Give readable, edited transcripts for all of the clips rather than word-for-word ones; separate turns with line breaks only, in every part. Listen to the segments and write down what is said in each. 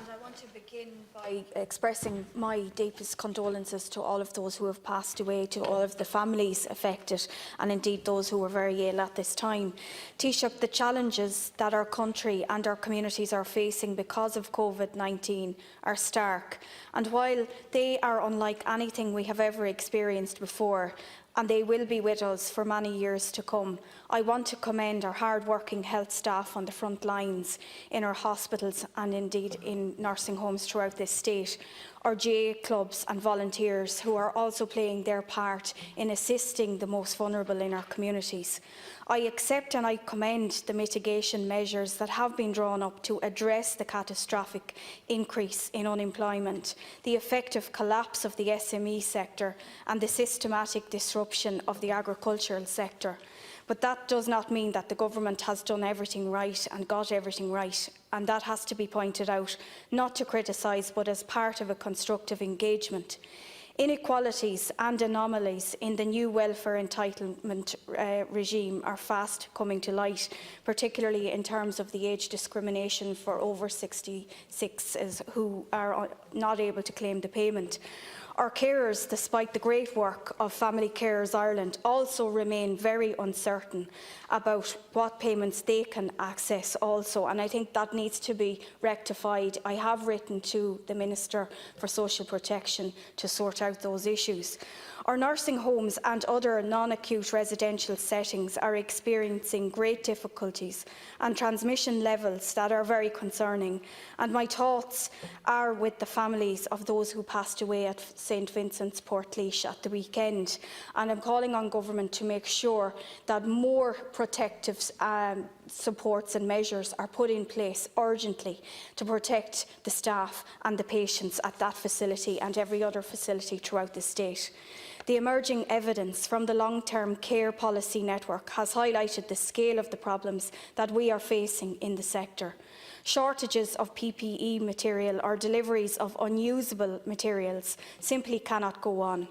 And I want to begin by expressing my deepest condolences to all of those who have passed away, to all of the families affected, and indeed those who were very ill at this time. Taoiseach, the challenges that our country and our communities are facing because of COVID-19 are stark, and while they are unlike anything we have ever experienced before, and they will be with us for many years to come, I want to commend our hard-working health staff on the front lines in our hospitals and indeed in nursing homes throughout this state, our GA clubs and volunteers who are also playing their part in assisting the most vulnerable in our communities. I accept and I commend the mitigation measures that have been drawn up to address the catastrophic increase in unemployment, the effective collapse of the SME sector and the systematic disruption of the agricultural sector. But that does not mean that the government has done everything right and got everything right, and that has to be pointed out, not to criticise but as part of a constructive engagement. Inequalities and anomalies in the new welfare entitlement regime are fast coming to light, particularly in terms of the age discrimination for over 66s who are not able to claim the payment. Our carers, despite the great work of Family Carers Ireland, also remain very uncertain about what payments they can access also, and I think that needs to be rectified. I have written to the Minister for Social Protection to sort out those issues. Our nursing homes and other non-acute residential settings are experiencing great difficulties and transmission levels that are very concerning, and my thoughts are with the families of those who passed away at St Vincent's Portlaoise at the weekend, and I'm calling on Government to make sure that more protective supports and measures are put in place urgently to protect the staff and the patients at that facility and every other facility throughout the state. The emerging evidence from the long-term care policy network has highlighted the scale of the problems that we are facing in the sector. Shortages of PPE material or deliveries of unusable materials simply cannot go on.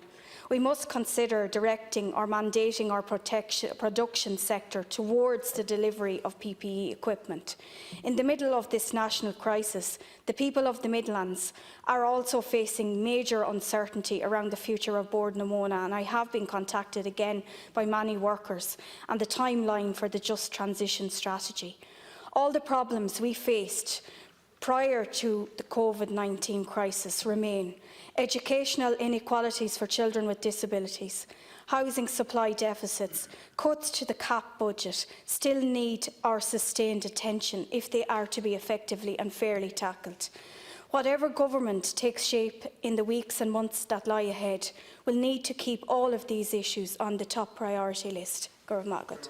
We must consider directing or mandating our production sector towards the delivery of PPE equipment. In the middle of this national crisis, the people of the Midlands are also facing major uncertainty around the future of Bord na Móna, and I have been contacted again by many workers and the timeline for the Just Transition strategy. All the problems we faced prior to the COVID-19 crisis remain: educational inequalities for children with disabilities, housing supply deficits, cuts to the CAP budget still need our sustained attention if they are to be effectively and fairly tackled. Whatever government takes shape in the weeks and months that lie ahead will need to keep all of these issues on the top priority list. Gurv Magat.